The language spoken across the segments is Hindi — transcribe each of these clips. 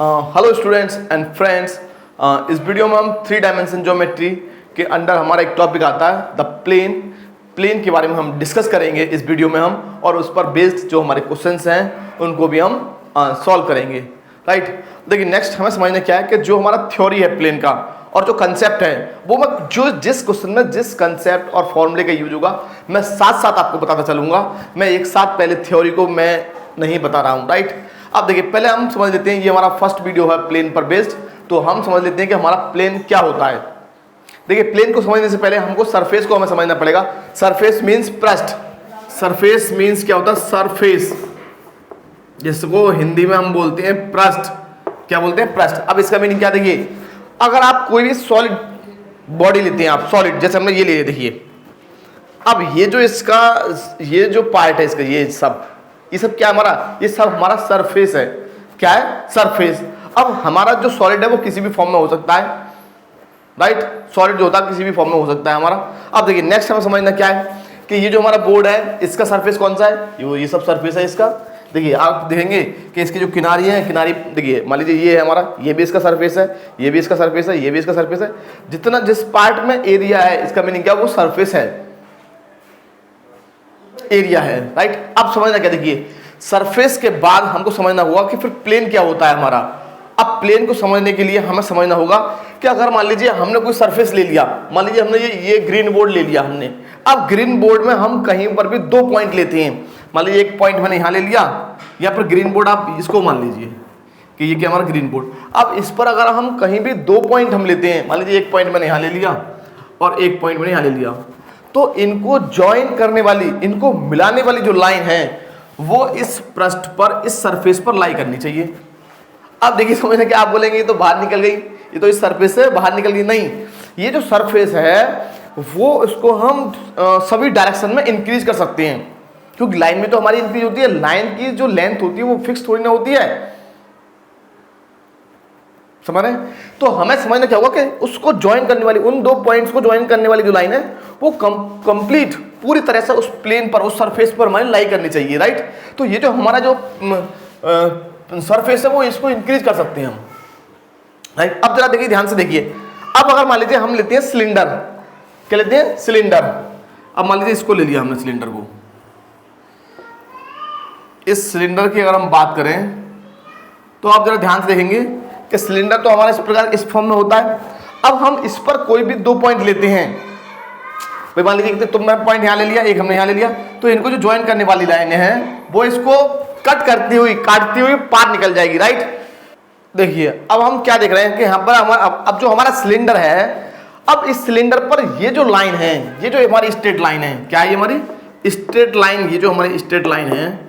हेलो स्टूडेंट्स एंड फ्रेंड्स, इस वीडियो में हम 3 डायमेंशन ज्योमेट्री के अंडर हमारा एक टॉपिक आता है द प्लेन के बारे में हम डिस्कस करेंगे इस वीडियो में हम, और उस पर बेस्ड जो हमारे क्वेश्चंस हैं उनको भी हम सॉल्व करेंगे। राइट, देखिए नेक्स्ट हमें समझना क्या है कि जो हमारा थ्योरी है प्लेन का और जो कंसेप्ट है वो मैं जो जिस क्वेश्चन में जिस कंसेप्ट और फॉर्मूले का यूज होगा मैं साथ साथ आपको बताता चलूंगा। मैं एक साथ पहले थ्योरी को मैं नहीं बता रहा हूँ। राइट, अब देखिए पहले हम समझ लेते हैं, ये हमारा फर्स्ट वीडियो है प्लेन पर बेस्ड, तो हम समझ लेते हैं कि हमारा प्लेन क्या होता है। देखिए प्लेन को समझने से पहले हमको सरफेस को हमें समझना पड़ेगा। सरफेस मींस पृष्ठ, सरफेस मींस क्या होता है सरफेस, जिसको हिंदी में हम बोलते हैं पृष्ठ। क्या बोलते हैं? पृष्ठ। अब इसका मीनिंग क्या, देखिए अगर आप कोई भी सॉलिड बॉडी लेते हैं, आप सॉलिड जैसे हमने ये ले लिया, देखिए अब ये जो इसका ये जो पार्ट है इसका ये सब क्या हमारा, ये सब हमारा सरफेस है। क्या है? सरफेस। अब हमारा जो सॉलिड है वो किसी भी फॉर्म में हो सकता है। राइट, सॉलिड जो होता है किसी भी फॉर्म में हो सकता है हमारा। अब देखिए नेक्स्ट हमें समझना क्या है कि ये जो हमारा बोर्ड है इसका सरफेस कौन सा है? ये सब सरफेस है इसका। देखिए आप देखेंगे कि इसकी जो किनारी है, किनारी देखिए मान लीजिए ये है हमारा, ये भी इसका सरफेस है, ये भी इसका सरफेस है, ये भी इसका सरफेस है। जितना जिस पार्ट में एरिया है इसका मीनिंग क्या, वो सरफेस है, एरिया है। राइट, अब समझना क्या, देखिए सरफेस के बाद हमको समझना होगा कि फिर प्लेन क्या होता है हमारा। अब प्लेन को समझने के लिए हमें समझना होगा कि अगर मान लीजिए हमने कोई सरफेस ले लिया, मान लीजिए हमने ये ग्रीन बोर्ड ले लिया हमने। अब ग्रीन बोर्ड में हम कहीं पर भी 2 पॉइंट लेते हैं, मान लीजिए एक पॉइंट मैंने यहाँ ले लिया, या फिर ग्रीन बोर्ड आप इसको मान लीजिए कि ये क्या हमारा ग्रीन बोर्ड। अब इस पर अगर हम कहीं भी 2 पॉइंट हम लेते हैं, मान लीजिए एक पॉइंट मैंने यहाँ ले लिया और एक पॉइंट मैंने यहाँ ले लिया, तो इनको ज्वाइन करने वाली, इनको मिलाने वाली जो लाइन है वो इस पृष्ठ पर, इस सरफेस पर लाई करनी चाहिए। अब देखिए समझना कि आप बोलेंगे ये तो बाहर निकल गई, ये तो इस सरफेस से बाहर निकल गई। नहीं, ये जो सरफेस है वो इसको हम सभी डायरेक्शन में इंक्रीज कर सकते हैं, क्योंकि लाइन में तो हमारी इंक्रीज होती है। लाइन की जो लेंथ होती है वो फिक्स थोड़ी ना होती है, समझ रहे हैं? तो हमें समझना क्या होगा कि उसको ज्वाइन करने वाली, उन 2 पॉइंट्स को ज्वाइन करने वाली जो लाइन है वो कंप्लीट पूरी तरह से उस प्लेन पर, उस सरफेस पर हमारी लाई करनी चाहिए। राइट, तो ये जो हमारा जो सरफेस है वो इसको इंक्रीज कर सकते हैं हम। राइट, अब जरा देखिए ध्यान से देखिए। अब अगर मान लीजिए हम लेते हैं सिलेंडर, क्या लेते हैं? सिलेंडर। अब मान लीजिए इसको ले लिया हमने, सिलेंडर को। इस सिलेंडर की अगर हम बात करें तो आप जरा ध्यान से देखेंगे कि सिलेंडर तो हमारा इस प्रकार इस फॉर्म में होता है। अब हम इस पर कोई भी 2 पॉइंट लेते हैं, भाई मान लीजिए तुमने पॉइंट यहाँ ले लिया, एक हमने यहाँ ले लिया, तो इनको जो ज्वाइन करने वाली लाइनें हैं वो इसको कट करती हुई, काटती हुई पार निकल जाएगी। राइट, देखिए अब हम क्या देख रहे हैं कि यहाँ पर हमारा अब जो हमारा सिलेंडर है, अब इस सिलेंडर पर ये जो लाइन है, ये जो हमारी स्ट्रेट लाइन है, क्या है ये हमारी स्ट्रेट लाइन, ये जो हमारी स्ट्रेट लाइन है,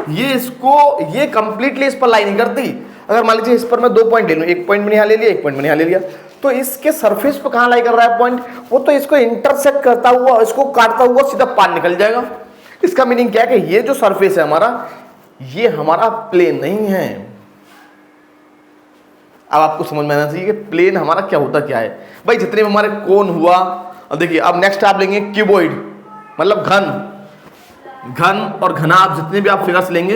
ये कंप्लीटली इस पर लाइन नहीं करती। अगर मान लीजिए इस पर मैं 2 पॉइंट ले लूं, एक पॉइंट मैंने यहाँ ले लिया, एक पॉइंट मैंने यहाँ ले लिया, तो इसके सरफेस पर कहाँ लाई कर रहा है पॉइंट, वो तो इसको इंटरसेक्ट करता हुआ, इसको काटता हुआ सीधा पार निकल जाएगा। इसका मीनिंग क्या है कि ये जो सरफेस है हमारा, ये हमारा प्लेन नहीं है। अब आपको समझ में आना चाहिए कि प्लेन हमारा क्या होता क्या है। भाई जितने भी हमारे कोन हुआ, और देखिए अब नेक्स्ट आप लेंगे क्यूबॉइड, मतलब घन और घनाभ, जितने भी आप फिगर्स लेंगे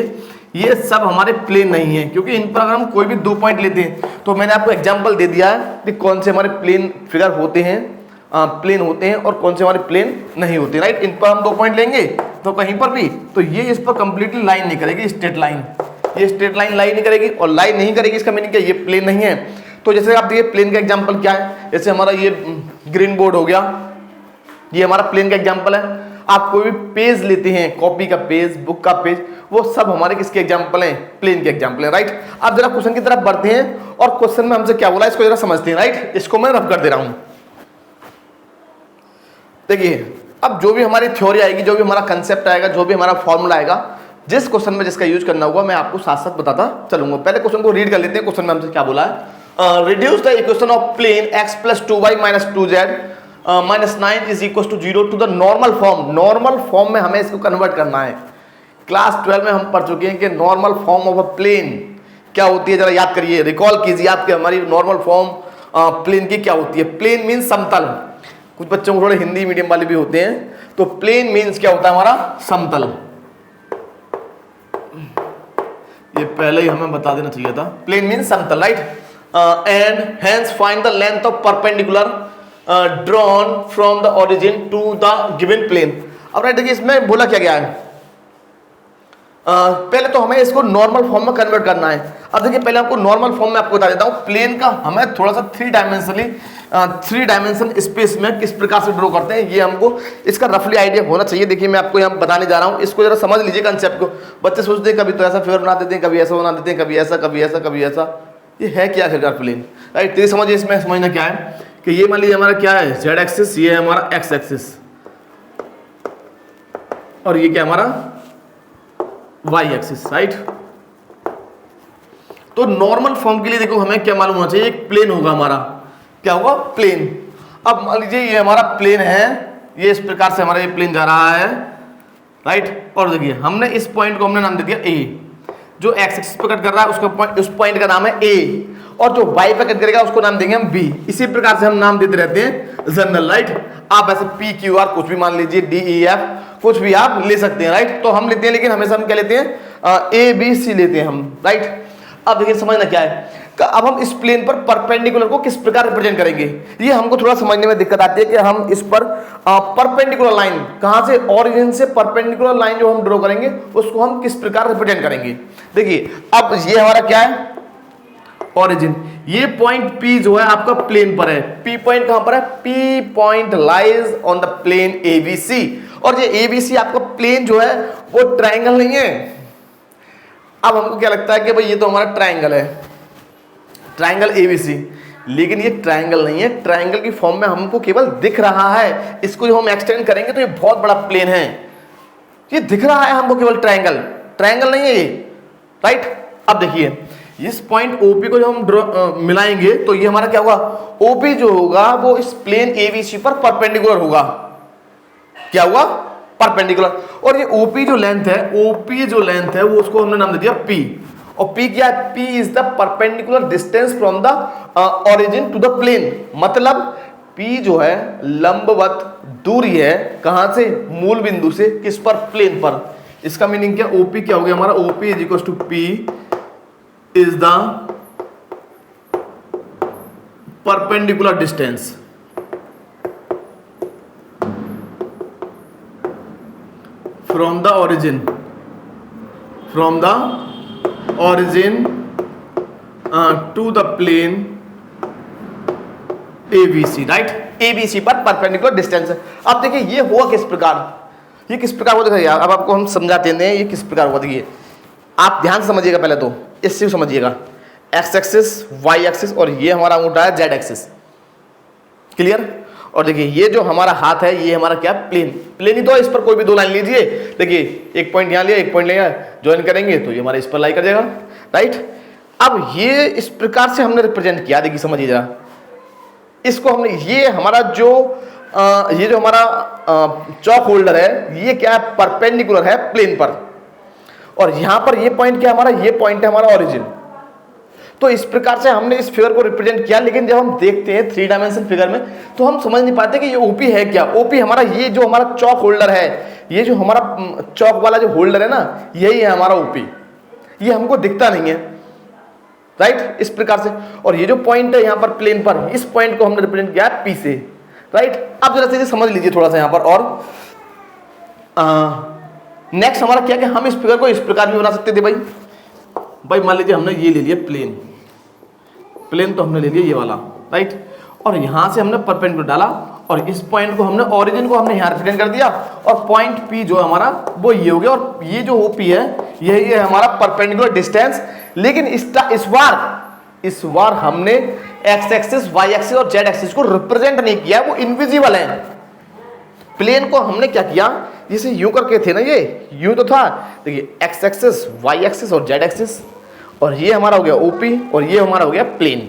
ये सब हमारे प्लेन नहीं है, क्योंकि इन पर अगर हम कोई भी 2 पॉइंट लेते हैं, तो मैंने आपको एग्जांपल दे दिया है कि कौन से हमारे प्लेन फिगर होते हैं, प्लेन होते हैं और कौन से हमारे प्लेन नहीं होते। राइट, इन पर हम 2 पॉइंट लेंगे तो कहीं पर भी, तो ये इस पर कंप्लीटली लाइन नहीं करेगी, स्ट्रेट लाइन, ये स्ट्रेट लाइन लाइन नहीं करेगी, और लाइन नहीं करेगी इसका मीनिंग क्या, ये प्लेन नहीं है। तो जैसे आप देखिए प्लेन का एग्जाम्पल क्या है, जैसे हमारा ये ग्रीन बोर्ड हो गया, ये हमारा प्लेन का एग्जाम्पल है। आप कोई भी पेज लेते हैं, कॉपी का पेज, बुक का पेज, वो सब हमारे किसके एग्जाम्पल हैं? प्लेन के एग्जाम्पल हैं। राइट, आप जरा क्वेश्चन की तरफ बढ़ते हैं और क्वेश्चन में हमसे क्या बोला इसको जरा समझते हैं। राइट, इसको मैं रफ कर दे रहा हूं। देखिए अब जो भी हमारी थ्योरी आएगी, जो भी हमारा कंसेप्ट आएगा, जो भी हमारा फॉर्मूला आएगा, जिस क्वेश्चन में जिसका यूज करना होगा मैं आपको साथ साथ बताता चलूंगा। पहले क्वेश्चन को रीड कर लेते हैं। क्वेश्चन में हमसे क्या बोला है, reduce the equation of plane x + 2y - 2z -9 is equal to 0 to the normal form. Normal form में हमें इसको कन्वर्ट करना है। क्लास 12 में हम पढ़ चुके हैं कि normal form of a plane क्या होती है, जरा याद करिए, रिकॉल कीजिए आपके हमारी नॉर्मल फॉर्म प्लेन की क्या होती है। प्लेन मीन्स समतल। कुछ बच्चों को थोड़े हिंदी मीडियम वाले भी होते हैं, तो प्लेन मीन्स क्या होता है हमारा? समतल। इससे पहले ही हमें बता देना चाहिए था। प्लेन मीन समतल, right, and hence find the length of perpendicular drawn from the origin to the given plane. अब राइट देखिए इसमें बोला क्या गया है, पहले तो हमें इसको नॉर्मल फॉर्म में कन्वर्ट करना है। अब देखिए पहले आपको नॉर्मल फॉर्म में आपको बता देता हूं, प्लेन का हमें थोड़ा सा थ्री डायमेंशन स्पेस में किस प्रकार से ड्रॉ करते हैं, ये हमको इसका रफली आइडिया होना चाहिए। देखिए मैं आपको यहाँ बताने जा रहा हूँ, इसको जरा समझ लीजिए कंसेप्ट को। बच्चे सोचते हैं कभी तो ऐसा फिगर बना देते हैं, कभी ऐसा बना देते हैं, कभी ऐसा कभी ऐसा कभी ऐसा, ये है क्या आखिरकार प्लेन, राइट। तो ये समझिए, इसमें समझना क्या है कि ये मान लीजिए हमारा क्या है जेड एक्सिस, ये है हमारा एक्स एक्सिस, और ये क्या हमारा वाई एक्सिस, राइट। तो नॉर्मल फॉर्म के लिए देखो हमें क्या मालूम होना चाहिए, एक प्लेन होगा हमारा, क्या होगा प्लेन। अब मान लीजिए ये हमारा प्लेन है, ये इस प्रकार से हमारा ये प्लेन जा रहा है, राइट। और देखिए हमने इस पॉइंट को हमने नाम दे दिया ए, जो एक्स एक्सिस पे कट कर रहा है उसका उस पॉइंट का नाम है ए, और जो वाई पे कट करेगा उसको नाम देंगे हम बी। इसी प्रकार से हम नाम देते रहते हैं जनरल, राइट। आप ऐसे पी क्यू आर कुछ भी मान लीजिए, डी ई एफ कुछ भी आप ले सकते हैं, राइट। तो हम लेते हैं, लेकिन हमेशा हम क्या लेते हैं, ए बी सी लेते हैं हम, राइट। अब देखिए समझना क्या है, अब हम इस प्लेन पर परपेंडिकुलर को किस प्रकार रिप्रेजेंट करेंगे, ये हमको थोड़ा समझने में दिक्कत आती है कि हम इस पर परपेंडिकुलर लाइन कहां से, ओरिजिन से परपेंडिकुलर लाइन जो हम ड्रॉ करेंगे उसको हम किस प्रकार रिप्रेजेंट करेंगे। देखिए अब ये हमारा क्या है ओरिजिन, ये पॉइंट P जो है आपका प्लेन पर है, P पॉइंट कहां पर है, P point lies on the plane ABC, और ये ABC आपका प्लेन जो है वो ट्रायंगल नहीं है। अब हमको क्या लगता है कि भाई ये तो हमारा ट्रायंगल है, ट्रायंगल ABC, लेकिन ये ट्रायंगल नहीं है, ट्रायंगल की फॉर्म में हमको केवल दिख रहा है। इसको जो हम एक्सटेंड करेंगे तो ये बहुत बड़ा प्लेन है, ये दिख रहा है हमको केवल ट्रायंगल, ट्रायंगल नहीं है ये, राइट। अब देखिए इस पॉइंट OP को जो हम मिलाएंगे तो ये हमारा क्या होगा, OP जो होगा वो इस प्लेन ABC पर परपेंडिकुलर होगा, क्या हुआ परपेंडिकुलर। और ये OP जो लेंथ है, OP जो लेंथ है वो उसको हमने नाम दे दिया P, और P क्या है, P is the perpendicular distance from the origin to the plane. मतलब P जो है लंबवत दूरी है कहां से, मूल बिंदु से, किस पर, प्लेन पर। इसका मीनिंग क्या, OP क्या हो गया हमारा, OP is equal to P is the perpendicular distance from the origin to the plane ABC, right. ABC पर परपेंडिकुलर डिस्टेंस है। अब देखिए ये हुआ किस प्रकार, ये किस प्रकार हुआ, देखिए अब आपको हम समझाते हैं ये किस प्रकार हुआ। देखिए आप ध्यान से समझिएगा, पहले तो इससे समझिएगा, एक्स एक्सिस, वाई एक्सिस, और ये हमारा अंगूठा है जेड एक्सिस, क्लियर। और देखिए ये जो हमारा हाथ है ये हमारा क्या है, प्लेन, प्लेन ही तो, इस पर कोई भी दो लाइन लीजिए, देखिए एक पॉइंट यहाँ लिया, एक पॉइंट लिया, ज्वाइन करेंगे तो ये हमारा इस पर लाई कर जाएगा, राइट। अब ये इस प्रकार से हमने रिप्रेजेंट किया, देखिए समझिए जरा, इसको हमने, ये हमारा जो ये जो हमारा चौक होल्डर है ये क्या है, परपेंडिकुलर है प्लेन पर, और यहां पर ये पॉइंट क्या हमारा, ये पॉइंट है हमारा ओरिजिन। तो इस प्रकार से हमने इस फिगर को रिप्रेजेंट किया, लेकिन जब हम देखते हैं 3 डायमेंशन फिगर में तो हम समझ नहीं पाते कि ये OP है क्या। OP हमारा ये जो हमारा चौक होल्डर है, ये जो हमारा चौक वाला जो होल्डर है ना, यही है हमारा OP, ये हमको दिखता नहीं है, राइट, इस प्रकार से। और ये जो पॉइंट है यहाँ पर प्लेन पर, इस पॉइंट को हमने रिप्रेजेंट किया P से, राइट। अब जरा से समझ लीजिए थोड़ा सा यहाँ पर। और नेक्स्ट हमारा क्या, कि हम इस फिगर को इस प्रकार भी बना सकते थे भाई मान लीजिए हमने ये ले लिया प्लेन तो हमने ले लिया ये वाला, राइट। और यहां से हमने परपेंडिकुलर डाला, और इस पॉइंट को हमने, ओरिजिन को हमने यहां रिप्रेजेंट कर दिया, और पॉइंट P जो हमारा वो ये हो गया, और ये जो OP है यही है हमारा परपेंडिकुलर डिस्टेंस। लेकिन इस बार हमने एक्स एक्सिस, वाई एक्सिस और जेड एक्सिस को रिप्रेजेंट नहीं किया, वो इनविजिबल है। प्लेन को हमने क्या किया, जैसे यूं करके थे ना, ये यूं तो था, देखिए एक्स एक्सिस, वाई एक्सिस और जेड एक्सिस, और ये हमारा हो गया OP, और ये हमारा हो गया प्लेन,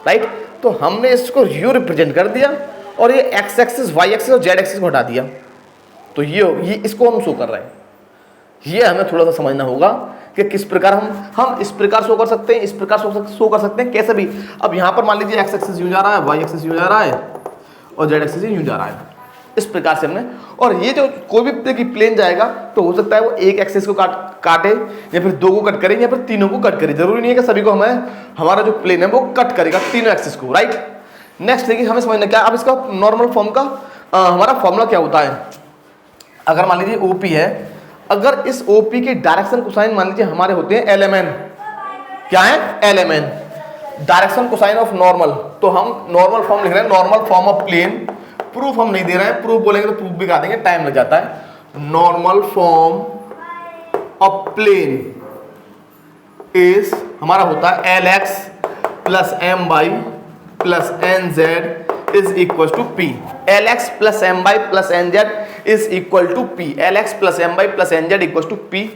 राइट। तो हमने इसको यूं रिप्रेजेंट कर दिया, और ये एक्स एक्सिस, वाई एक्सिस और जेड एक्सिस को हटा दिया, तो ये इसको हम शो कर रहे हैं। ये हमें थोड़ा सा समझना होगा कि किस प्रकार हम इस प्रकार शो कर सकते हैं, इस प्रकार शो कर सकते हैं, कैसे भी। अब यहाँ पर मान लीजिए एक्स एक्सिस यूं जा रहा है, वाई एक्सिस यूं जा रहा है, और जेड एक्सिस यूं जा रहा है, इस प्रकार से हमने, और ये जो कोई भी देखिए प्लेन जाएगा तो हो सकता है वो एक एक्सिस को काटे या फिर दो को कट करे या फिर तीनों को कट करे, जरूरी नहीं है कि सभी को हमें हमारा जो प्लेन है वो कट करेगा तीनों एक्सिस को, राइट। नेक्स्ट देखिए हमें समझना क्या, अब इसका नॉर्मल फॉर्म का हमारा फॉर्मूला क्या होता है। अगर मान लीजिए ओपी है, अगर इस ओपी के डायरेक्शन कोसाइन मान लीजिए हमारे होते हैं एलएमएन, क्या है LMN, direction cosine of normal, तो हम नॉर्मल फॉर्म लिख रहे हैं, normal form of plane. Proof हम नहीं दे रहे हैं, प्रूफ बोलेंगे तो प्रूफ भी गा देंगे, टाइम लग जाता है। Normal form of plane is हमारा होता है L X plus M Y plus N Z is equal to P. L X plus M Y plus N Z is equal to P. L X plus M Y plus N Z equal to P,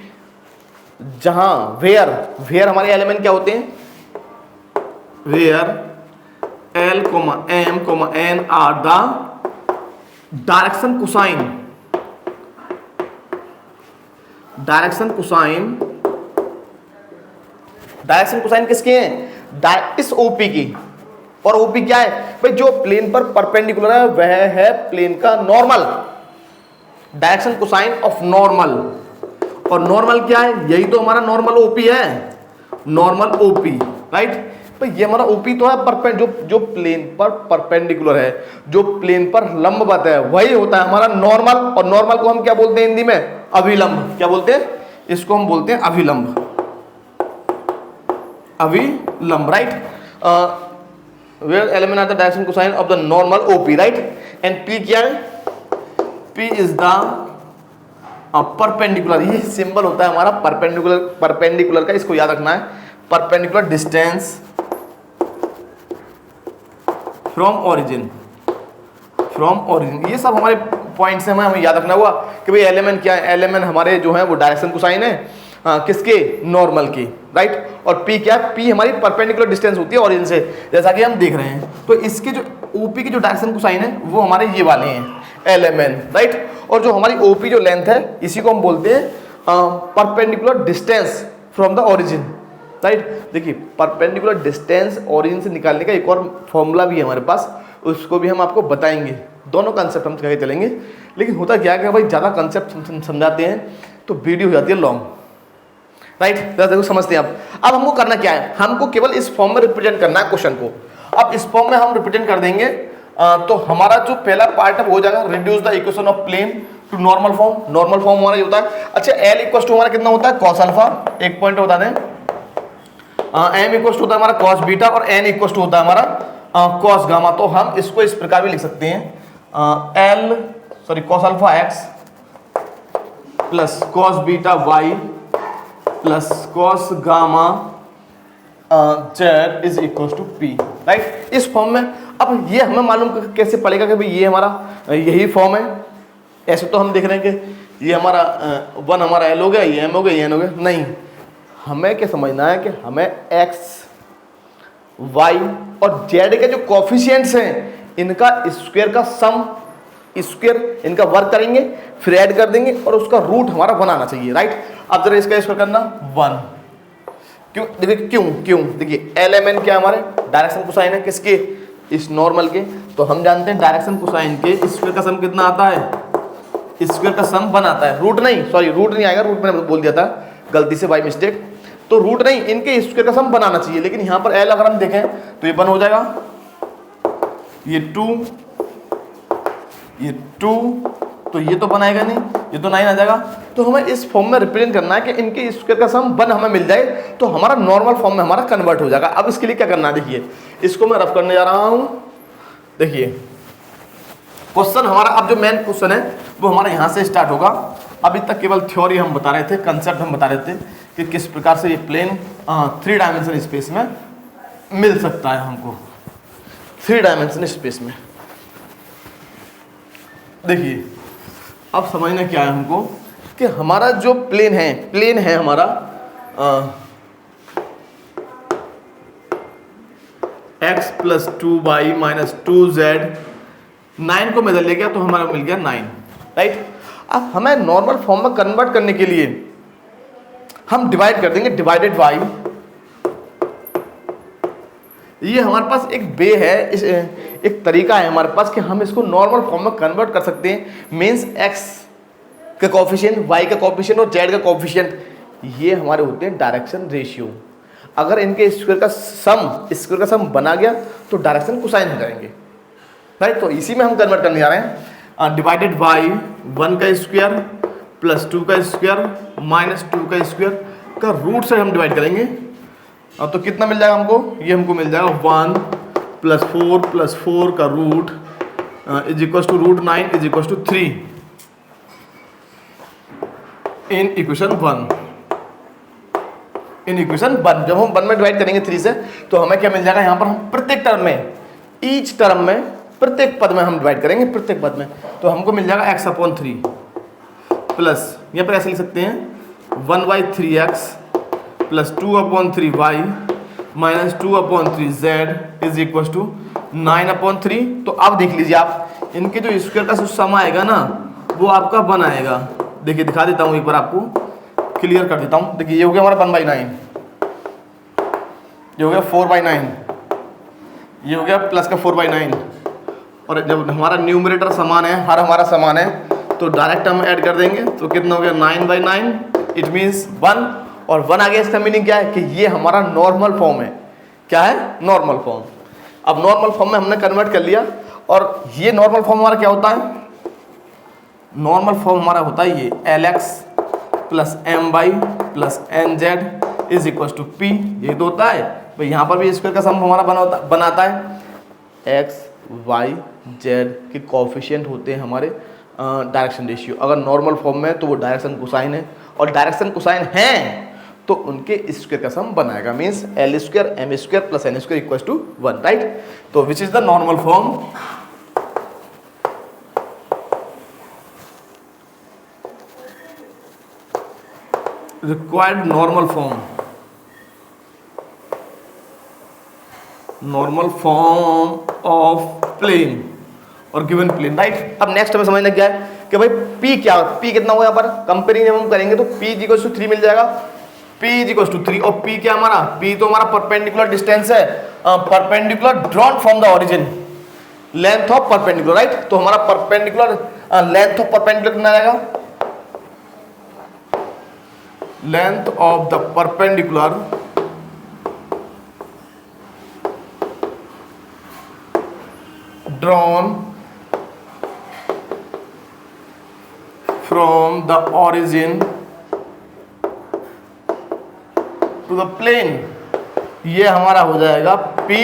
जहां वेयर हमारे एलिमेंट क्या होते हैं, where L, M, N are the direction cosine किसके हैं, इस OP की। और OP क्या है भाई, जो प्लेन पर परपेंडिकुलर है वह है प्लेन का normal, direction cosine of normal. और नॉर्मल क्या है, यही तो हमारा नॉर्मल OP है, नॉर्मल OP, राइट। तो ये हमारा ओपी तो है जो प्लेन पर परपेंडिकुलर है, जो प्लेन पर लंबवत है, वही होता है हमारा नॉर्मल। और नॉर्मल को हम क्या बोलते हैं हिंदी में, अभिलंब। क्या बोलते हैं इसको, हम बोलते हैं अभिलंब, अभिलंब, right. Where element are the direction cosine of the normal OP, right. And P क्या है, पी इज द परपेंडिकुलर, ये सिंबल होता है हमारा परपेंडिकुलर का, इसको याद रखना है, परपेंडिकुलर डिस्टेंस फ्रॉम ओरिजिन। ये सब हमारे पॉइंट्स हैं, हमें याद रखना हुआ कि भाई एलिमेंट क्या है, एलिमेंट हमारे जो है वो डायरेक्शन कोसाइन है किसके, नॉर्मल की, राइट। और पी क्या है, पी हमारी परपेंडिकुलर डिस्टेंस होती है ओरिजिन से, जैसा कि हम देख रहे हैं। तो इसके जो ओपी की जो डायरेक्शन कोसाइन है वो हमारे ये वाले हैं एलिमेंट, राइट। और जो हमारी ओपी जो लेंथ है इसी को हम बोलते हैं perpendicular distance from the origin, right. देखिए परपेंडिकुलर डिस्टेंस ओरिजिन से निकालने का एक और फॉर्मूला भी है हमारे पास, उसको भी हम आपको बताएंगे। दोनों कंसेप्ट हम सिखा के चलेंगे, लेकिन होता क्या है कि भाई ज़्यादा कंसेप्ट समझाते हैं तो वीडियो हो जाती है लॉन्ग, राइट। देखो समझते हैं अब हमको करना क्या है, हमको केवल इस फॉर्म में रिप्रेजेंट करना है क्वेश्चन को। अब इस फॉर्म में हम रिप्रेजेंट कर देंगे तो हमारा जो पहला पार्ट है वो हो जाएगा reduce the equation of plane to normal form. Normal form हमारा ये होता है, अच्छा एल इक्वल टू हमारा कितना होता है, कॉस अल्फा, एक पॉइंट बता दें, एम इक्वल टू होता है हमारा कॉस बीटा और एन इक्वल टू होता है हमारा कॉस गामा। तो हम इसको इस प्रकार भी लिख सकते हैं cos alpha X plus cos beta Y plus cos gamma Z is equal to P, right. इस फॉर्म में अब ये हमें मालूम कैसे पड़ेगा कि भाई ये हमारा यही फॉर्म है। ऐसे तो हम देख रहे हैं कि ये हमारा वन हमारा एल हो गया, ये एम हो गया, ये एन हो गया, नहीं। हमें क्या समझना है कि हमें एक्स वाई और जेड के जो कोफिशिएंट्स हैं इनका स्क्वायर का सम, स्क्वायर इनका वर्क करेंगे, फिर ऐड कर देंगे और उसका रूट हमारा 1 आना चाहिए, राइट। अब जरा इसका स्क्वायर करना 1, क्यों देखिए क्यों देखिए एलिमेंट क्या हमारे डायरेक्शन कोसाइन है किसके, इस नॉर्मल के। तो हम जानते हैं डायरेक्शन कोसाइन के स्क्वायर का सम कितना आता है, स्क्वायर का सम 1 आता है, रूट नहीं आएगा, रूट मैंने बोल दिया था गलती से बाय मिस्टेक। तो रूट नहीं, इनके स्क्वायर का सम बनाना चाहिए, लेकिन यहाँ पर एल अगर हम देखें तो ये 1 हो जाएगा, ये 2 तो ये तो बनाएगा नहीं, ये तो 9 आ जाएगा। तो हमें इस फॉर्म में रिप्रेजेंट करना है कि इनके स्क्वायर का सम 1 हमें मिल जाए तो हमारा नॉर्मल फॉर्म में हमारा कन्वर्ट हो जाएगा। अब इसके लिए क्या करना है, देखिए इसको मैं रफ करने जा रहा हूँ। देखिए क्वेश्चन हमारा, अब जो मेन क्वेश्चन है वो हमारा यहाँ से स्टार्ट होगा। अभी तक केवल थ्योरी हम बता रहे थे, कंसेप्ट हम बता रहे थे कि किस प्रकार से ये प्लेन 3 डायमेंशन स्पेस में मिल सकता है हमको, 3 डायमेंशन स्पेस में। देखिए अब समझना क्या है हमको कि हमारा जो प्लेन है हमारा x plus 2y minus 2z 9 को मेजर ले गया तो हमारा मिल गया 9, राइट। अब हमें नॉर्मल फॉर्म में कन्वर्ट करने के लिए हम डिवाइड कर देंगे, डिवाइडेड बाई ये हमारे पास एक वे है, एक तरीका है हमारे पास कि हम इसको नॉर्मल फॉर्म में कन्वर्ट कर सकते हैं। मीन्स एक्स का कोफिशिएंट, वाई का कोफिशिएंट और जेड का कोफिशिएंट, ये हमारे होते हैं डायरेक्शन रेशियो। अगर इनके स्क्वायर का सम बना गया तो डायरेक्शन कोसाइन हो जाएंगे, राइट। तो इसी में हम कन्वर्ट करने जा रहे हैं। डिवाइडेड बाई 1 का स्क्वायर प्लस 2 का स्क्वायर माइनस 2 का स्क्वायर का रूट से हम डिवाइड करेंगे। तो कितना मिल जाएगा हमको, ये हमको मिल जाएगा 1 प्लस 4 का root is equal to root 9 is equal to 3 in equation 1। In equation 1 जब हम 1 में डिवाइड करेंगे 3 से तो हमें क्या मिल जाएगा, यहाँ पर हम प्रत्येक टर्म में, ईच टर्म में, प्रत्येक पद में हम डिवाइड करेंगे, प्रत्येक पद में, तो हमको मिल जाएगा x/3 प्लस, यहाँ पर ऐसे लिख सकते हैं 1/3x plus 2/3y minus 2/3z is equal to 9/3। तो अब देख लीजिए आप, इनके जो स्क्वायर का सम आएगा ना वो आपका 1 आएगा। देखिए दिखा देता हूँ, एक बार आपको क्लियर कर देता हूँ। देखिए ये हो गया हमारा 1/9, ये हो गया 4/9, ये हो गया प्लस का 4/9। और जब हमारा न्यूमरेटर समान है, हर हमारा समान है, तो डायरेक्ट हम ऐड कर देंगे तो कितना हो गया 9/9, इट मीन्स 1। और 1 आ गया, इसका मीनिंग क्या है कि ये हमारा नॉर्मल फॉर्म है। क्या है, नॉर्मल फॉर्म। अब नॉर्मल फॉर्म में हमने कन्वर्ट कर लिया, और ये नॉर्मल फॉर्म हमारा क्या होता है, नॉर्मल फॉर्म हमारा होता है ये LX plus MY plus NZ is equal to P। ये तो होता है भाई, यहाँ पर भी स्क्वायर का सम हमारा बनाता है। X Y Z के कोफिशिएंट होते हैं हमारे डायरेक्शन रेशियो। अगर नॉर्मल फॉर्म में तो वो डायरेक्शन कोसाइन है, और डायरेक्शन कोसाइन है तो उनके स्क्वायर का सम बनाएगा। Means L² M² plus N² equal to 1, right. तो which is the normal form, required normal form of plane और गिवन प्लेन, राइट। अब नेक्स्ट हमें समझना क्या है कि भाई P क्या, P कितना हुआ, यहाँ पर कंपेयरिंग जब हम करेंगे तो P इक्वल टू 3 मिल जाएगा, P इक्वल टू 3। और P क्या हमारा, P तो हमारा परपेंडिकुलर डिस्टेंस है, perpendicular drawn from the origin, length of perpendicular, right. तो हमारा परपेंडिकुलर लेंथ ऑफ परपेंडिकुलर कितना आएगा, length of the perpendicular drawn from the origin to the plane, ये हमारा हो जाएगा P,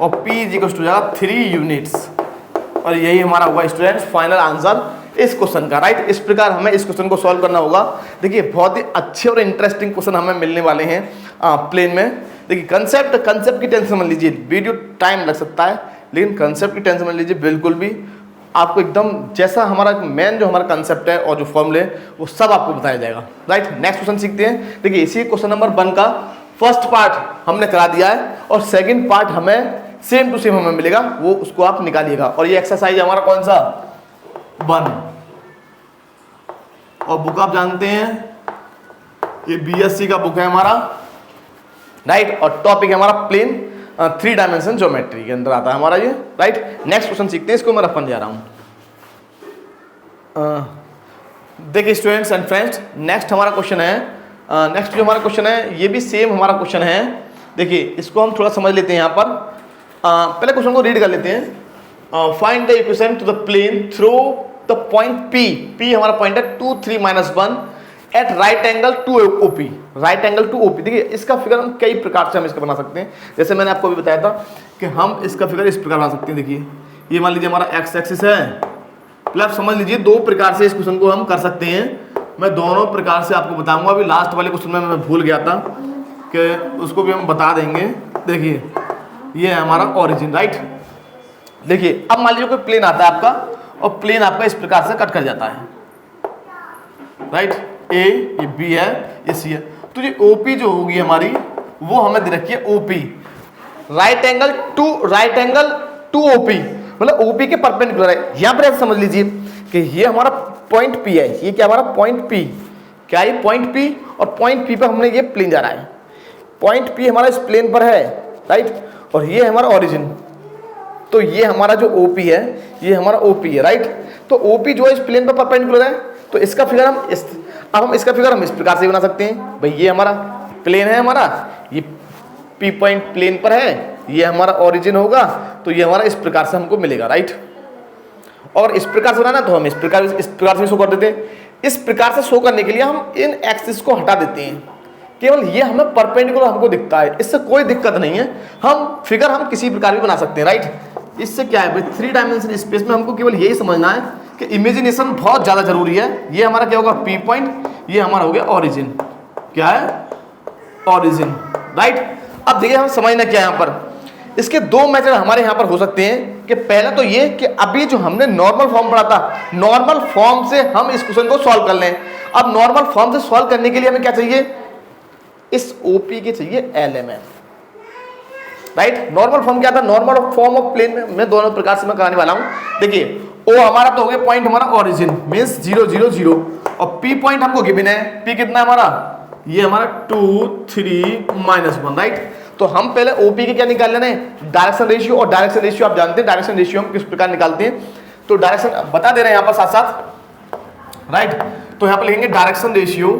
और P इज इक्वल टू जाएगा 3 यूनिट्स। और यही हमारा होगा स्टूडेंट्स फाइनल आंसर इस क्वेश्चन का, राइट। इस प्रकार हमें इस क्वेश्चन को सॉल्व करना होगा। देखिए बहुत ही अच्छे और इंटरेस्टिंग क्वेश्चन हमें मिलने वाले हैं प्लेन में। देखिए कंसेप्ट की टेंशन मत लीजिए, वीडियो टाइम लग सकता है, लेकिन कंसेप्ट की टेंशन मत लीजिए बिल्कुल भी। आपको एकदम जैसा हमारा मेन जो हमारा कंसेप्ट है और जो फॉर्मूले वो सब आपको बताया जाएगा, राइट। नेक्स्ट क्वेश्चन सीखते हैं। देखिए इसी क्वेश्चन नंबर 1 का फर्स्ट पार्ट हमने करा दिया है, और सेकेंड पार्ट हमें सेम टू सेम हमें मिलेगा, वो उसको आप निकालिएगा। और ये एक्सरसाइज हमारा कौन सा 1, और बुक आप जानते हैं ये BSc का बुक है हमारा, राइट। और टॉपिक है हमारा प्लेन 3 डायमेंशन ज्योमेट्री के अंदर आता है हमारा ये, राइट। नेक्स्ट क्वेश्चन सीखते हैं, इसको मैं रफन जा रहा हूं। देखिए स्टूडेंट्स एंड फ्रेंड्स, नेक्स्ट हमारा क्वेश्चन है, नेक्स्ट जो हमारा क्वेश्चन है ये भी सेम हमारा क्वेश्चन है। देखिए इसको हम थोड़ा समझ लेते हैं यहाँ पर। पहले क्वेश्चन को रीड कर लेते हैं। Find the equation to the plane through the point P हमारा पॉइंट है 2 3 -1 at right angle to OP, right angle to OP। देखिए इसका फिगर हम कई प्रकार से हम इसका बना सकते हैं। जैसे मैंने आपको अभी बताया था कि हम इसका फिगर इस प्रकार बना सकते हैं। देखिए ये मान लीजिए हमारा x एक्सिस है, प्लस समझ लीजिए 2 प्रकार से इस क्वेश्चन को हम कर सकते हैं। मैं दोनों प्रकार से आपको बताऊंगा। अभी लास्ट वाले क्वेश्चन में मैं भूल गया था कि उसको भी हम बता देंगे। देखिए ये है हमारा ओरिजिन, राइट। देखिए अब मान लीजिए कोई प्लेन आता है आपका, और प्लेन आपका इस प्रकार से कट कर जाता है, राइट। A ये B है, ये C है। तो ये OP जो होगी हमारी वो हमें दे रखी है OP, right angle to OP, मतलब OP के परपेंडिकुलर है। यहाँ पर ऐसा समझ लीजिए कि ये हमारा पॉइंट P है, ये क्या हमारा पॉइंट P, क्या ये पॉइंट P, और पॉइंट P पर हमने ये प्लेन जा रहा है। पॉइंट P हमारा इस प्लेन पर है, राइट। और ये है हमारा ओरिजिन। तो ये हमारा जो OP है, ये हमारा OP है, राइट। तो OP जो है इस प्लेन पर परपेंडिकुलर है, तो इसका फिगर हम इसका फिगर हम इस प्रकार से बना सकते हैं। भाई ये हमारा प्लेन है, हमारा ये P पॉइंट प्लेन पर है, ये हमारा ओरिजिन होगा, तो ये हमारा इस प्रकार से हमको मिलेगा, राइट। और इस प्रकार से बनाना तो हम इस प्रकार से शो कर देते हैं। इस प्रकार से शो करने के लिए हम इन एक्सिस को हटा देते हैं, केवल ये हमें परपेंडिकुलर हमको दिखता है, इससे कोई दिक्कत नहीं है। हम फिगर हम किसी प्रकार भी बना सकते हैं, राइट। इससे क्या है भाई, 3 डायमेंशन स्पेस में हमको केवल यही समझना है कि इमेजिनेशन बहुत ज़्यादा जरूरी है। ये हमारा क्या होगा, P पॉइंट, ये हमारा हो गया ओरिजिन। क्या है, ओरिजिन, राइट। अब देखिए हम समझना क्या है यहाँ पर, इसके 2 मेथड हमारे यहाँ पर हो सकते हैं कि पहला तो ये कि अभी जो हमने नॉर्मल फॉर्म पढ़ा था, नॉर्मल फॉर्म से हम इस क्वेश्चन को सॉल्व कर लें। अब नॉर्मल फॉर्म से सॉल्व करने के लिए हमें क्या चाहिए, इस OP के चाहिए LMN, राइट। नॉर्मल फॉर्म क्या था, नॉर्मल फॉर्म ऑफ प्लेन में मैं दोनों प्रकार से मैं कराने वाला हूं। देखिए O हमारा तो हो गया पॉइंट हमारा ओरिजिन मींस 0 0 0, और P पॉइंट हमको गिवन है, P कितना है हमारा, ये हमारा 2 3 -1, राइट। तो हम पहले OP के क्या निकाल लेना है, डायरेक्शन रेशियो। और डायरेक्शन रेशियो आप जानते हैं डायरेक्शन रेशियो हम किस प्रकार निकालते हैं, तो डायरेक्शन बता दे रहे हैं यहाँ पर साथ साथ, राइट। तो यहाँ पर लिखेंगे डायरेक्शन रेशियो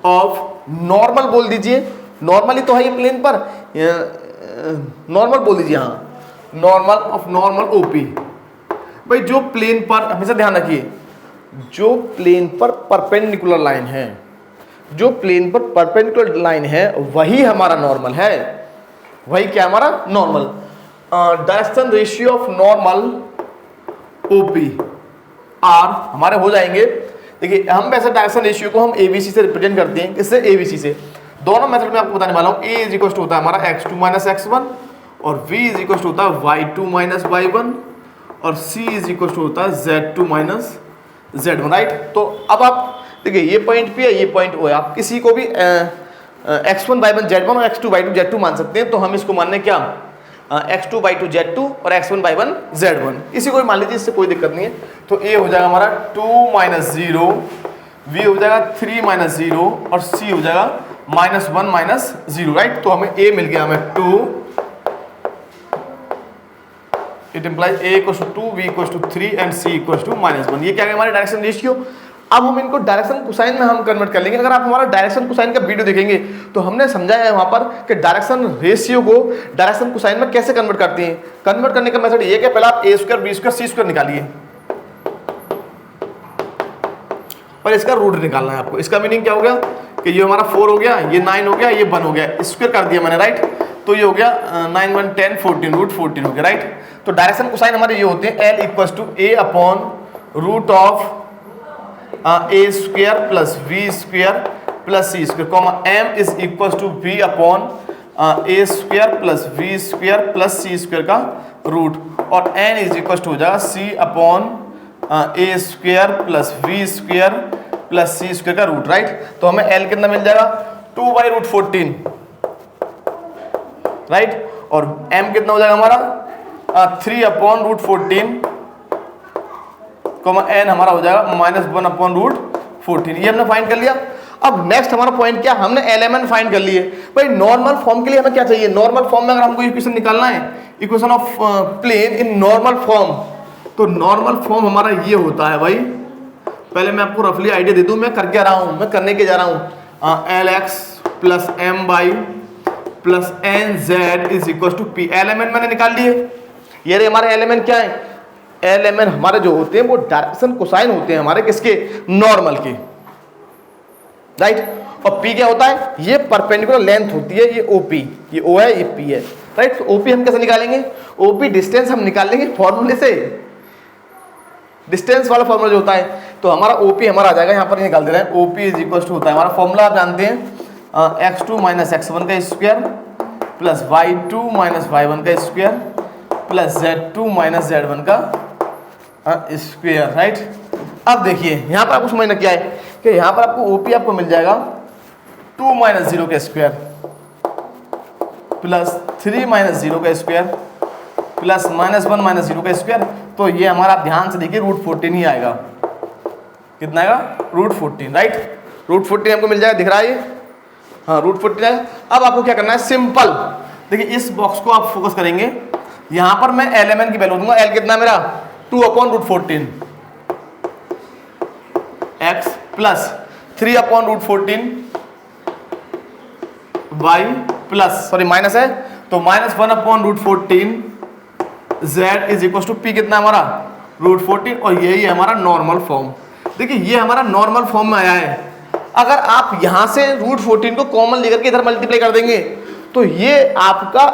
ऑफ नॉर्मल, बोल दीजिए नॉर्मली तो है ये प्लेन पर, नॉर्मल बोल दीजिए, हाँ नॉर्मल ऑफ नॉर्मल OP। भाई जो प्लेन पर, हमेशा ध्यान रखिए, जो प्लेन पर परपेंडिकुलर लाइन है, जो प्लेन पर परपेंडिकुलर लाइन है वही हमारा नॉर्मल है, वही क्या हमारा normal. Direction ratio of normal OP R हमारे हो जाएंगे। देखिए हम वैसे डायरेक्शन रेशियो को हम ABC से रिप्रेजेंट करते हैं, किससे, ABC से। दोनों मेथड में आपको बताने वाला हूँ। A इज इक्वल टू होता है हमारा x2 - x1, और V इज इक्वल टू होता है y2 - y1, और C इज इक्वल टू होता है z2 - z1, राइट। तो अब आप देखिए ये पॉइंट P है, ये पॉइंट O है, आप किसी को भी x1 y1 z1 और x2 y2 z2 मान सकते हैं। तो हम इसको मानने क्या, x2 y2 z2 और x1 y1 z1, इसी को मान लीजिए, इससे कोई दिक्कत नहीं है। तो A हो जाएगा हमारा 2 - 0, V हो जाएगा 3 - 0, और C हो जाएगा -1 - 0, राइट। तो हमें A मिल गया, हमें 2, it implies A equals to 2, V equals to 3 and C equals to -1। ये क्या है हमारे डायरेक्शन रेशियो। अब हम इनको डायरेक्शन कोसाइन में हम कन्वर्ट कर लेंगे। अगर आप हमारा डायरेक्शन कोसाइन का वीडियो देखेंगे तो हमने समझाया है वहां पर कि डायरेक्शन रेशियो को डायरेक्शन कोसाइन में कैसे कन्वर्ट करते हैं। कन्वर्ट करने का मेथड ये कि पहले आप A square, B square, C square निकालिए, और इसका रूट निकालना है आपको। इसका मीनिंग क्या हो गया कि ये हमारा 4 हो गया, ये 9 हो गया, ये 1 हो गया, स्क्वायर कर दिया मैंने, राइट। तो ये हो गया 9 1 10 14, रूट 14 हो गया, राइट। तो डायरेक्शन कोसाइन हमारे ये होते हैं, L equals to A upon root of A square plus V square plus C square, comma M is equals to V upon A square plus V square plus C square का रूट, और N इज इक्वल्स टू हो जाएगा C upon A square plus V square plus C square का रूट, राइट। तो हमें L कितना मिल जाएगा, 2/√14, राइट। और M कितना हो जाएगा हमारा 3/√14, N हमारा हो जाएगा -1/√14। ये हमने फाइंड कर लिया। अब नेक्स्ट हमारा पॉइंट क्या, हमने LMN फाइंड कर लिए। भाई नॉर्मल फॉर्म के लिए हमें क्या चाहिए, नॉर्मल फॉर्म में अगर हमको इक्वेशन निकालना है, equation of plane in normal form, तो नॉर्मल फॉर्म हमारा ये होता है। भाई पहले मैं आपको रफली आइडिया दे दूं, मैं करके आ रहा हूं, मैं करने के जा रहा हूं। LX plus MY plus NZ is equal to P। LMN मैंने निकाल लिए। ये रहे हमारे LMN क्या है, LMN हमारे जो होते हैं वो डायरेक्शन कोसाइन होते हैं हमारे, किसके, नॉर्मल के, राइट। और P क्या होता है, ये परपेंडिकुलर लेंथ होती है, ये OP, ये O है, ये P है, राइट। तो OP हम कैसे निकालेंगे, OP डिस्टेंस हम निकालेंगे फॉर्मूले से, डिस्टेंस वाला फॉर्मूला जो होता है। तो हमारा OP हमारा आ जाएगा, यहाँ पर निकाल दे रहे हैं, OP इज इक्वल टू होता है हमारा फॉर्मूला आप जानते हैं, x2 - x1 का स्क्वायर प्लस y2 - y1 का स्क्वायर प्लस z2 - z1 का स्क्वायर, राइट। अब देखिए यहाँ पर आपको समझना क्या है कि यहाँ पर आपको OP आपको मिल जाएगा 2 - 0 का स्क्वायर प्लस 3 - 0 का स्क्वायर प्लस -1 - 0 का स्क्वायर। तो ये हमारा ध्यान से देखिए √14 ही आएगा, कितना आएगा, √14, राइट। रूट 14 हमको मिल जाएगा, दिख रहा है ये, हाँ रूट 14 है। अब आपको क्या करना है, सिंपल देखिए इस बॉक्स को आप फोकस करेंगे, यहां पर मैं LMN की वैल्यू दूंगा। L कितना है मेरा 2/√14 x plus 3/√14 y plus sorry minus है तो -1/√14 z is equal to p कितना हमारा √14 और यही है हमारा नॉर्मल फॉर्म। देखिए ये हमारा नॉर्मल फॉर्म में आया है। अगर आप यहां से √14 को कॉमन लेकर के इधर मल्टीप्लाई कर देंगे तो ये आपका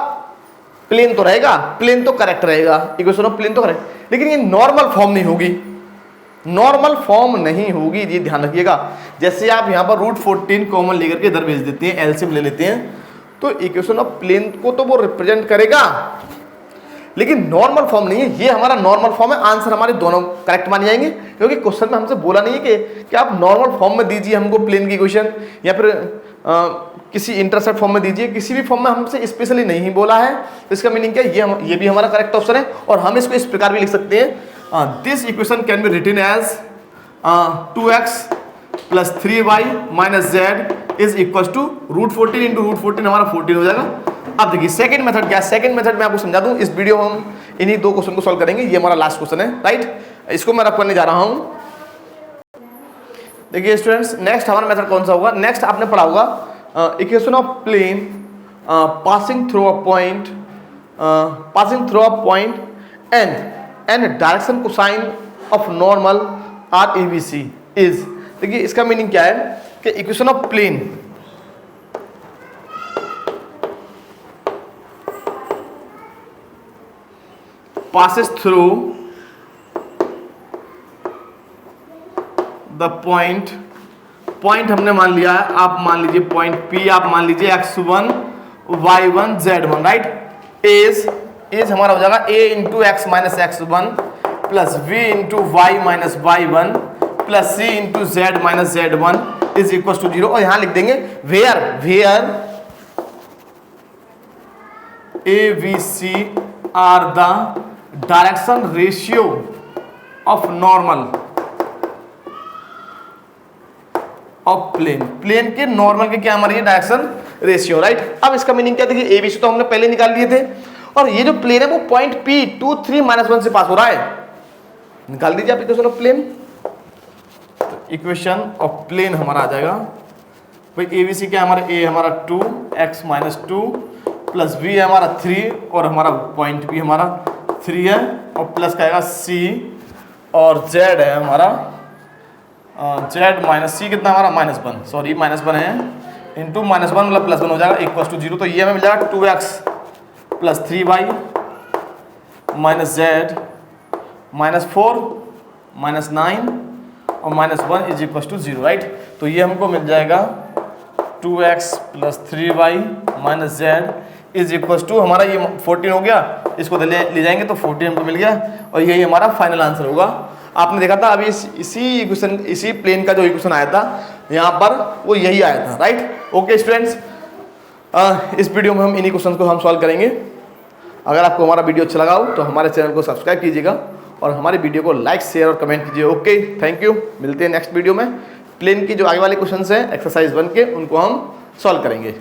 प्लेन तो रहेगा, प्लेन तो करेक्ट रहेगा, इक्वेशन ऑफ प्लेन तो करेक्ट, लेकिन ये नॉर्मल फॉर्म नहीं होगी, नॉर्मल फॉर्म नहीं होगी, ये ध्यान रखिएगा। जैसे आप यहाँ पर √14 कॉमन लेकर के इधर भेज देते हैं, एलसीएम ले लेते हैं, तो इक्वेशन ऑफ प्लेन को तो वो रिप्रेजेंट करेगा, लेकिन नॉर्मल फॉर्म नहीं है। ये हमारा नॉर्मल फॉर्म है, आंसर हमारे दोनों करेक्ट माने जाएंगे, क्योंकि क्वेश्चन में हमसे बोला नहीं है कि आप नॉर्मल फॉर्म में दीजिए हमको प्लेन की इक्वेशन, या फिर किसी इंटरसेप्ट फॉर्म में दीजिए, किसी भी फॉर्म में हमसे स्पेशली नहीं बोला है। तो इसका मीनिंग क्या है, ये भी हमारा करेक्ट ऑप्शन है। और हम इसको इस प्रकार भी लिख सकते हैं, this equation can be written as 2x plus 3y minus z is equal to √14 into √14 हमारा 14 हो जाएगा। अब देखिए सेकंड मेथड क्या है, सेकंड मेथड मैं आपको समझा दूं, इस वीडियो में हम इन्हीं दो क्वेश्चन को सॉल्व करेंगे। ये हमारा लास्ट क्वेश्चन है, राइट, इसको मैं रफ करने जा रहा हूं। देखिए स्टूडेंट्स, नेक्स्ट हमारा मेथड कौन सा होगा, नेक्स्ट आपने पढ़ा होगा equation of plane passing through a point and direction cosine of normal are ABC is. देखिए इसका मीनिंग क्या है कि equation of plane passes through the point हमने मान लिया है, आप मान लीजिए पॉइंट P, आप मान लीजिए x1 y1 z1, right. Is हमारा हो जाएगा a into x minus x1 plus v into y minus y1 plus c into z minus z1 is equal to 0। और यहां लिख देंगे where ABC are the direction ratio of normal of plane के नॉर्मल के क्या हमारी डायरेक्शन रेशियो, राइट। अब इसका मीनिंग क्या, देखिए ABC तो हमने पहले निकाल लिए थे, और ये जो प्लेन है वो पॉइंट P 2 3 -1 से पास हो रहा है, निकाल दीजिए आप इक्वेशन ऑफ प्लेन। तो इक्वेशन ऑफ प्लेन हमारा आ जाएगा भाई ABC क्या हमारा, A हमारा 2x माइनस 2 प्लस V है हमारा 3 और हमारा पॉइंट P हमारा 3 है, और प्लस का आएगा C और Z है हमारा Z माइनस C कितना हमारा -1, सॉरी -1 है, इंटू -1 मतलब +1 हो जाएगा इक्वल टू 0। तो ये हमें मिल जाएगा 2x plus 3y minus Z minus 4 minus 9 और -1 इज इक्वल टू 0, राइट। तो ये हमको मिल जाएगा 2x plus 3y minus Z is equal to हमारा ये 14 हो गया, इसको ले जाएंगे तो 14 हमको मिल गया, और यही हमारा फाइनल आंसर होगा। आपने देखा था अभी इसी प्लेन का जो इक्वेशन आया था यहाँ पर, वो यही आया था, राइट। ओके स्टूडेंट्स, इस वीडियो में हम इन्हीं क्वेश्चन को हम सॉल्व करेंगे। अगर आपको हमारा वीडियो अच्छा लगा हो तो हमारे चैनल को सब्सक्राइब कीजिएगा और हमारे वीडियो को लाइक शेयर और कमेंट कीजिए। Okay, thank you. मिलते हैं नेक्स्ट वीडियो में। प्लेन की जो आगे वाले क्वेश्चन हैं एक्सरसाइज 1 के, उनको हम सॉल्व करेंगे।